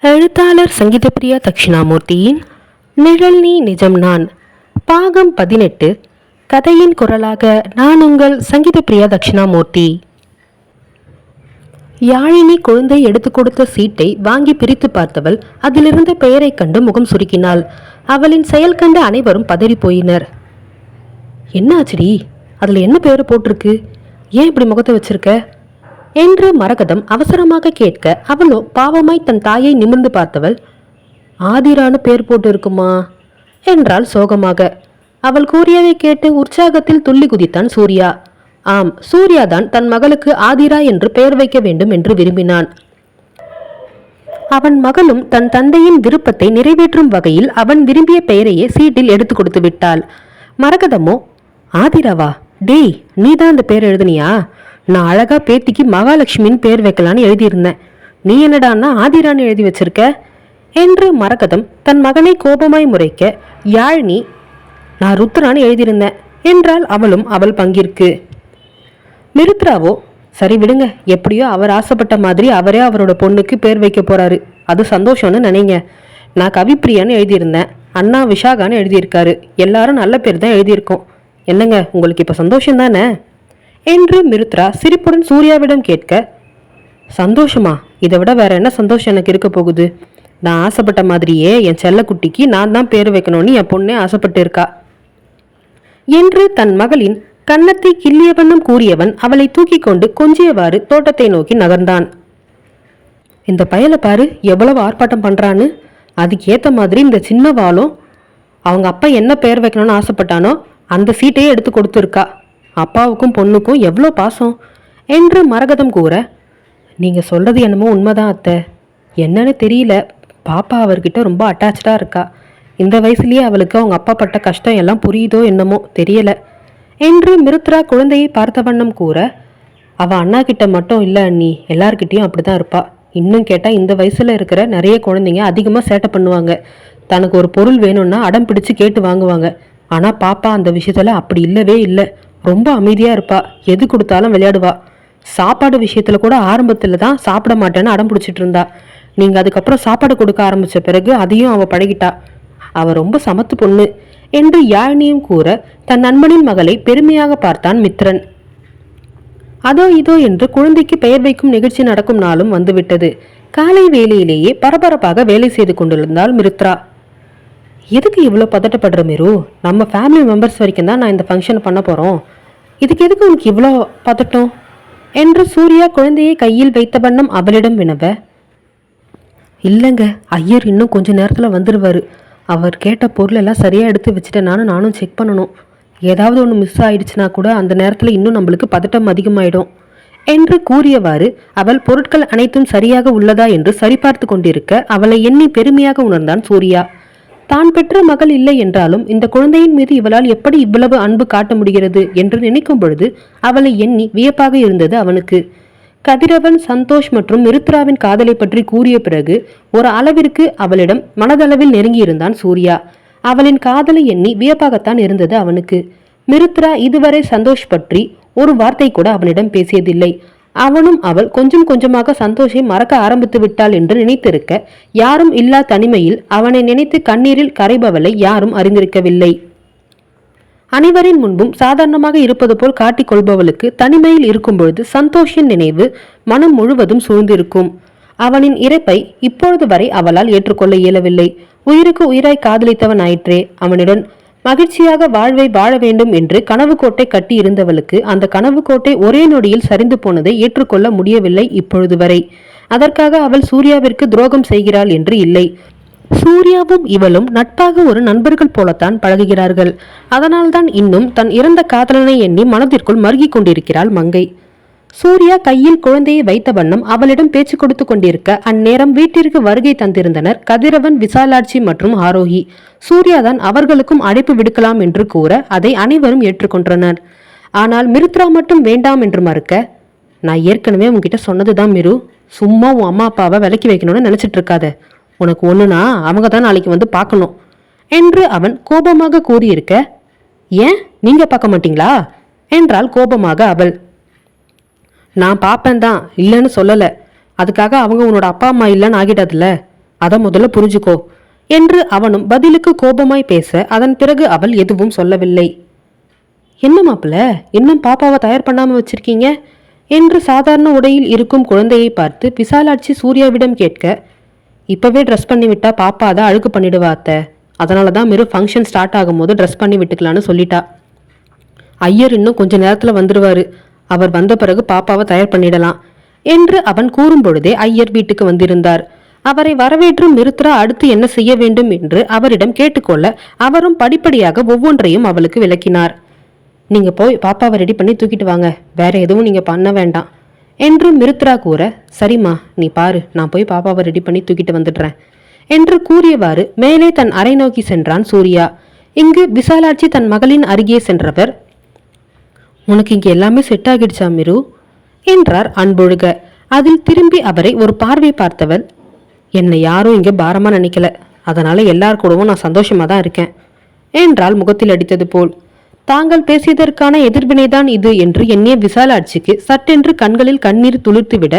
எழுத்தாளர் சங்கீதப்பிரியா தட்சிணாமூர்த்தியின் நிழல் நீ நிஜம் நான் பாகம் 18. கதையின் குரலாக நான் உங்கள் சங்கீதப்பிரியா தட்சிணாமூர்த்தி. யாழினி குழந்தை எடுத்து கொடுத்த சீட்டை வாங்கி பிரித்து பார்த்தவள் அதிலிருந்த பெயரை கண்டு முகம் சுருக்கினாள். அவளின் செயல் கண்டு அனைவரும் பதறி போயினர். என்ன ஆச்சுடி, அதில் என்ன பெயர் போட்டிருக்கு? ஏன் இப்படி முகத்தை வச்சிருக்க என்று மரகதம் அவசரமாக கேட்க, அவளோ பாவமாய் தன் தாயை நிமிர்ந்து பார்த்தவள், ஆதிரான்னு பேர் போட்டு இருக்குமா என்றாள் சோகமாக. அவள் கூறியதை கேட்டு உற்சாகத்தில் துள்ளி குதித்தான் சூர்யா. ஆம், சூர்யாதான் தன் மகளுக்கு ஆதிரா என்று பெயர் வைக்க வேண்டும் என்று விரும்பினான். அவன் மகளும் தன் தந்தையின் விருப்பத்தை நிறைவேற்றும் வகையில் அவன் விரும்பிய பெயரையே சீட்டில் எடுத்து கொடுத்து விட்டாள். மரகதமோ, ஆதிராவா? டேய், நீதான் அந்த பேர் எழுதுனியா? நான் அழகா பேத்திக்கு மகாலட்சுமின்னு பேர் வைக்கலான்னு எழுதியிருந்தேன். நீ என்னடான்னா ஆதிரான்னு எழுதி வச்சிருக்க என்று மரகதம் தன் மகனை கோபமாய் முறைக்க, யாழினி, நான் ருத்ரான்னு எழுதியிருந்தேன் என்றால் அவளும் அவள் பங்கிற்கு. மிருத்ராவோ, சரி விடுங்க, எப்படியோ அவர் ஆசைப்பட்ட மாதிரி அவரே அவரோட பொண்ணுக்கு பேர் வைக்க போறாரு, அது சந்தோஷம்னு நினைங்க. நான் கவிப்பிரியான்னு எழுதியிருந்தேன், அண்ணா விஷாகான்னு எழுதியிருக்காரு, எல்லாரும் நல்ல பேர் தான் எழுதியிருக்கோம். என்னங்க, உங்களுக்கு இப்போ சந்தோஷம் தானே என்று மிருத்ரா சிரிப்புடன் சூர்யாவிடம் கேட்க, சந்தோஷமா? இதை விட வேற என்ன சந்தோஷம் எனக்கு இருக்க போகுது? நான் ஆசைப்பட்ட மாதிரியே என் செல்லக்குட்டிக்கு நான் தான் பேர் வைக்கணும்னு என் பொண்ணே ஆசைப்பட்டு இருக்கா என்று தன் மகளின் கன்னத்தை கிள்ளிய வண்ணம் கூறியவன் அவளை தூக்கி கொண்டு கொஞ்சியவாறு தோட்டத்தை நோக்கி நகர்ந்தான். இந்த பயலை பாரு, எவ்வளவு ஆர்ப்பாட்டம் பண்றான்னு. அதுக்கு ஏத்த மாதிரி இந்த சின்ன வாளும் அவங்க அப்பா என்ன பேர் வைக்கணும்னு ஆசைப்பட்டானோ அந்த சீட்டையே எடுத்து கொடுத்துருக்கா. அப்பாவுக்கும் பொண்ணுக்கும் எவ்வளோ பாசம் என்று மரகதம் கூற, நீங்கள் சொல்கிறது என்னமோ உண்மைதான் அத்தை. என்னன்னு தெரியல, பாப்பா அவர்கிட்ட ரொம்ப அட்டாச்சாக இருக்கா. இந்த வயசுலேயே அவளுக்கு அவங்க அப்பா பட்ட கஷ்டம் எல்லாம் புரியுதோ என்னமோ தெரியல என்று மிருத்ரா குழந்தையை பார்த்த வண்ணம் கூற, அவள் அண்ணா கிட்ட மட்டும் இல்லை அண்ணி, எல்லார்கிட்டையும் அப்படி தான் இருப்பா. இன்னும் கேட்டால் இந்த வயசில் இருக்கிற நிறைய குழந்தைங்க அதிகமாக சேட்டை பண்ணுவாங்க. தனக்கு ஒரு பொருள் வேணும்னா அடம் பிடிச்சு கேட்டு வாங்குவாங்க. ஆனால் பாப்பா அந்த விஷயத்தில் அப்படி இல்லவே இல்லை. ரொம்ப அமைதியாக இருப்பா, எது கொடுத்தாலும் விளையாடுவா. சாப்பாடு விஷயத்தில் கூட ஆரம்பத்தில் தான் சாப்பிட மாட்டேன்னு அடம் பிடிச்சிட்டு இருந்தா. நீங்கள் அதுக்கப்புறம் சாப்பாடு கொடுக்க ஆரம்பித்த பிறகு அதையும் அவள் பழகிட்டா. அவள் ரொம்ப சமத்து பொண்ணு என்று யாழினியும் கூற, தன் நண்பனின் மகளை பெருமையாக பார்த்தான் மித்ரன். அதோ இதோ என்று குழந்தைக்கு பெயர் வைக்கும் நிகழ்ச்சி நடக்கும் நாளும் வந்துவிட்டது. காலை வேலையிலேயே பரபரப்பாக வேலை செய்து கொண்டிருந்தாள் மிருத்ரா. எதுக்கு இவ்வளோ பதட்டப்படுற மிரு? நம்ம ஃபேமிலி மெம்பர்ஸ் வரைக்கும் தான் நான் இந்த ஃபங்க்ஷன் பண்ண போகிறோம். இதுக்கு எதுக்கு உனக்கு இவ்வளோ பதட்டம் என்று சூர்யா குழந்தையை கையில் வைத்த வண்ணம் அவளிடம் வினவ, இல்லைங்க, ஐயர் இன்னும் கொஞ்ச நேரத்தில் வந்துடுவார். அவர் கேட்ட பொருளெல்லாம் சரியாக எடுத்து வச்சுட்டேனான்னு நானும் செக் பண்ணணும். ஏதாவது ஒன்று மிஸ் ஆயிடுச்சுன்னா கூட அந்த நேரத்தில் இன்னும் நம்மளுக்கு பதட்டம் அதிகமாயிடும் என்று கூறியவாறு அவள் பொருட்கள் அனைத்தும் சரியாக உள்ளதா என்று சரிபார்த்து கொண்டிருக்க அவளை எண்ணி பெருமையாக உணர்ந்தான் சூர்யா. தான் பெற்ற மகள் இல்லை என்றாலும் இந்த குழந்தையின் மீது இவளால் எப்படி இவ்வளவு அன்பு காட்ட முடிகிறது என்று நினைக்கும் பொழுது அவளை எண்ணி வியப்பாக இருந்தது அவனுக்கு. கதிரவன், சந்தோஷ் மற்றும் மிருத்ராவின் காதலை பற்றி கூறிய பிறகு ஒரு அளவிற்கு அவளிடம் மனதளவில் நெருங்கியிருந்தான் சூர்யா. அவளின் காதலை எண்ணி வியப்பாகத்தான் இருந்தது அவனுக்கு. மிருத்ரா இதுவரை சந்தோஷ் பற்றி ஒரு வார்த்தை கூட அவனிடம் பேசியதில்லை. அவனும் அவள் கொஞ்சம் கொஞ்சமாக சந்தோஷை மறக்க ஆரம்பித்து விட்டாள் என்று நினைத்திருக்க, யாரும் இல்லா தனிமையில் அவனை நினைத்து கண்ணீரில் கரைபவளை யாரும் அறிந்திருக்கவில்லை. அனைவரின் முன்பும் சாதாரணமாக இருப்பது போல் காட்டிக் கொள்பவளுக்கு தனிமையில் இருக்கும் பொழுது சந்தோஷின் நினைவு மனம் முழுவதும் சூழ்ந்திருக்கும். அவனின் இறப்பை இப்பொழுது வரை அவளால் ஏற்றுக்கொள்ள இயலவில்லை. உயிருக்கு உயிராய் காதலித்தவன் ஆயிற்றே. அவனுடன் மகிழ்ச்சியாக வாழ்வை வாழ வேண்டும் என்று கனவு கோட்டை கட்டி இருந்தவளுக்கு அந்த கனவு கோட்டை ஒரே நொடியில் சரிந்து போனதை ஏற்றுக்கொள்ள முடியவில்லை இப்பொழுது வரை. அதற்காக அவள் சூர்யாவிற்கு துரோகம் செய்கிறாள் என்று இல்லை. சூர்யாவும் இவளும் நட்பாக ஒரு நண்பர்கள் போலத்தான் பழகுகிறார்கள். அதனால்தான் இன்னும் தன் இறந்த காதலனை எண்ணி மனதிற்குள் மருகிக் கொண்டிருக்கிறாள் மங்கை. சூர்யா கையில் குழந்தையை வைத்த வண்ணம் அவளிடம் பேச்சு கொடுத்து கொண்டிருக்க அந்நேரம் வீட்டிற்கு வருகை தந்திருந்தனர் கதிரவன், விசாலாட்சி மற்றும் ஆரோகி. சூர்யாதான் அவர்களுக்கும் அழைப்பு விடுக்கலாம் என்று கூற அதை அனைவரும் ஏற்றுக்கொண்டனர். ஆனால் மிருத்ரா மட்டும் வேண்டாம் என்று மறுக்க, நான் ஏற்கனவே உன்கிட்ட சொன்னதுதான் மிரு, சும்மா உன் அம்மா அப்பாவை விலக்கி வைக்கணும்னு நினைச்சிட்டு இருக்காத. உனக்கு ஒண்ணுனா அவங்க தான் நாளைக்கு வந்து பார்க்கணும் என்று அவன் கோபமாக கூறியிருக்க, ஏன் நீங்க பார்க்க மாட்டீங்களா என்றால் கோபமாக அவள். நான் பார்ப்பேன் தான், இல்லைன்னு சொல்லலை. அதுக்காக அவங்க உன்னோட அப்பா அம்மா இல்லைன்னு ஆகிடாதுல்ல. அதை முதல்ல புரிஞ்சுக்கோ என்று அவனும் பதிலுக்கு கோபமாய் பேச அதன் பிறகு அவள் எதுவும் சொல்லவில்லை. என்ன மாப்பிள்ள, இன்னும் பாப்பாவை தயார் பண்ணாம வச்சிருக்கீங்க என்று சாதாரண உடையில் இருக்கும் குழந்தையை பார்த்து விசாலாட்சி சூர்யாவிடம் கேட்க, இப்பவே ட்ரெஸ் பண்ணி விட்டா பாப்பா அதை அழுக்கு பண்ணிடுவா அத்தை, அதனால தான் மிரு ஃபங்க்ஷன் ஸ்டார்ட் ஆகும்போது ட்ரெஸ் பண்ணி விட்டுக்கலான்னு சொல்லிட்டா. ஐயர் இன்னும் கொஞ்ச நேரத்துல வந்துருவாரு, அவர் வந்த பிறகு பாப்பாவை தயார் பண்ணிடலாம் என்று அவன் கூறும் பொழுதே ஐயர் வீட்டுக்கு வந்திருந்தார். அவரை வரவேற்றும் மிருத்ரா அடுத்து என்ன செய்ய வேண்டும் என்று அவரிடம் கேட்டுக்கொள்ள அவரும் படிப்படியாக ஒவ்வொன்றையும் அவளுக்கு விளக்கினார். நீங்க போய் பாப்பாவை ரெடி பண்ணி தூக்கிட்டு வாங்க, வேற எதுவும் நீங்க பண்ண வேண்டாம் என்று மிருத்ரா கூற, சரிம்மா நீ பாரு, நான் போய் பாப்பாவை ரெடி பண்ணி தூக்கிட்டு வந்துடுறேன் என்று கூறியவாறு மேலே தன் அறை நோக்கி சென்றான் சூர்யா. இங்கு விசாலாட்சி தன் மகளின் அருகே சென்றவர், உனக்கு இங்கே எல்லாமே செட் ஆகிடுச்சா மிரு என்றார் அன்பொழுக. அதில் திரும்பி அவரை ஒரு பார்வை பார்த்தவள், என்னை யாரும் இங்கே பாரமா நினைக்கல, அதனால எல்லார் கூடவும் நான் சந்தோஷமா தான் இருக்கேன் என்றால் முகத்தில் அடித்தது போல். தாங்கள் பேசியதற்கான எதிர்வினைதான் இது என்று எண்ணிய விசாலாட்சிக்கு சட்டென்று கண்களில் கண்ணீர் துளிர்த்துவிட,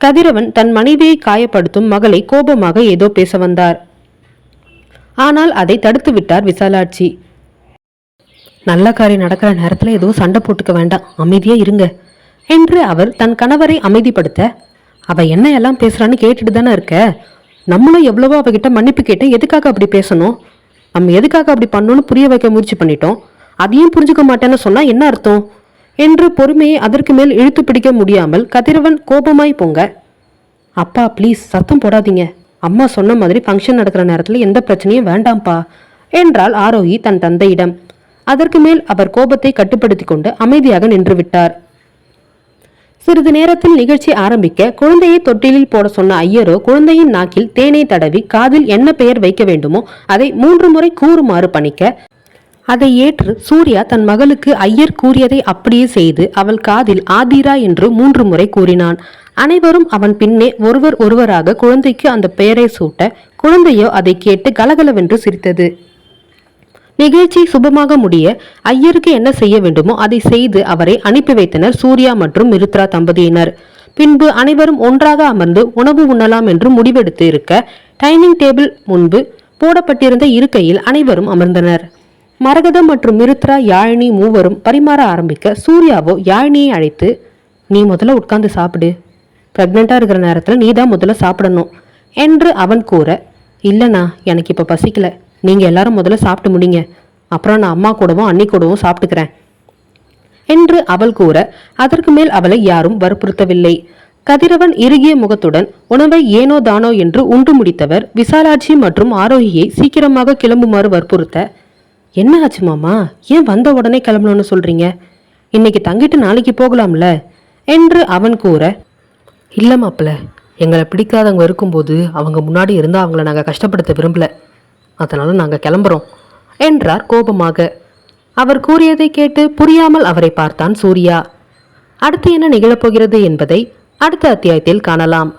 கதிரவன் தன் மனைவியை காயப்படுத்தும் மகளை கோபமாக ஏதோ பேச வந்தார். ஆனால் அதை தடுத்து விட்டார் விசாலாட்சி. நல்ல காரியம் நடக்கிற நேரத்துல எதுவும் சண்டை போட்டுக்க வேண்டாம், அமைதியா இருங்க என்று அவர் தன் கணவரை அமைதிப்படுத்த, அவ என்ன எல்லாம் பேசுறான்னு கேட்டுட்டு தானே இருக்க, நம்மளும் எவ்வளவோ அவகிட்ட மன்னிப்பு கேட்டேன், எதுக்காக அப்படி பேசணும், நம்ம எதுக்காக அப்படி பண்ணணும்னு புரிய வைக்க முயற்சி பண்ணிட்டோம், அதையும் புரிஞ்சுக்க மாட்டேன்னு சொன்னா என்ன அர்த்தம் என்று பொறுமையை அதற்கு மேல் இழுத்து பிடிக்க முடியாமல் கதிரவன் கோபமாய் பொங்க, அப்பா ப்ளீஸ் சத்தம் போடாதீங்க, அம்மா சொன்ன மாதிரி ஃபங்க்ஷன் நடக்கிற நேரத்தில் எந்த பிரச்சனையும் வேண்டாம்ப்பா என்றாள் ஆரோகி தன் தந்தையிடம். அதற்கு மேல் அவர் கோபத்தை கட்டுப்படுத்தி கொண்டு அமைதியாக நின்று விட்டார். சிறிது நேரத்தில் நிகழ்ச்சி ஆரம்பிக்க குழந்தையை தொட்டிலில் போட சொன்ன ஐயரோ குழந்தையின் நாக்கில் தேனை தடவி காதில் என்ன பெயர் வைக்க வேண்டுமோ அதை 3 முறை கூறுமாறு பணிக்க, அதை ஏற்று சூர்யா தன் மகளுக்கு ஐயர் கூறியதை அப்படியே செய்து அவள் காதில் ஆதிரா என்று 3 முறை கூறினான். அனைவரும் அவன் பின்னே ஒருவர் ஒருவராக குழந்தைக்கு அந்த பெயரை சூட்ட, குழந்தையோ அதை கேட்டு கலகலவென்று சிரித்தது. நிகழ்ச்சி சுபமாக முடிய ஐயருக்கு என்ன செய்ய வேண்டுமோ அதை செய்து அவரை அனுப்பி வைத்தனர் சூர்யா மற்றும் மிருத்ரா தம்பதியினர். பின்பு அனைவரும் ஒன்றாக அமர்ந்து உணவு உண்ணலாம் என்று முடிவெடுத்து இருக்க, டைனிங் டேபிள் முன்பு போடப்பட்டிருந்த இருக்கையில் அனைவரும் அமர்ந்தனர். மரகதம் மற்றும் மிருத்ரா யாழினி மூவரும் பரிமாற ஆரம்பிக்க, சூர்யாவோ யாழினியை அழைத்து, நீ முதல்ல உட்கார்ந்து சாப்பிடு, பிரெக்னெண்டா இருக்கிற நேரத்துல நீ தான் முதல்ல சாப்பிடணும் என்று அவன் கூற, இல்லைண்ணா எனக்கு இப்ப பசிக்கல, நீங்க எல்லாரும் முதல்ல சாப்பிட்டு முடிங்க, அப்புறம் நான் அம்மா கூடவும் அண்ணி கூடவும் சாப்பிட்டுக்கிறேன் என்று அவள் கூற, அதற்கு மேல் அவளை யாரும் வற்புறுத்தவில்லை. கதிரவன் இறுகிய முகத்துடன் உணவை ஏனோ தானோ என்று உண்டு முடித்தவர் விசாலாட்சி மற்றும் ஆரோகியை சீக்கிரமாக கிளம்புமாறு வற்புறுத்த, என்ன ஆச்சு மாமா, ஏன் வந்த உடனே கிளம்பணும்னு சொல்றீங்க, இன்னைக்கு தங்கிட்டு நாளைக்கு போகலாம்ல என்று அவன் கூற, இல்ல மாப்பிள்ள, எங்களை பிடிக்காதவங்க இருக்கும்போது அவங்க முன்னாடி இருந்தா அவங்கள நாங்கள் கஷ்டப்படுத்த விரும்பல, அதனால நாங்கள் கிளம்புறோம் என்றார் கோபமாக. அவர் கூறியதை கேட்டு புரியாமல் அவரை பார்த்தான் சூர்யா. அடுத்து என்ன நிகழப்போகிறது என்பதை அடுத்த அத்தியாயத்தில் காணலாம்.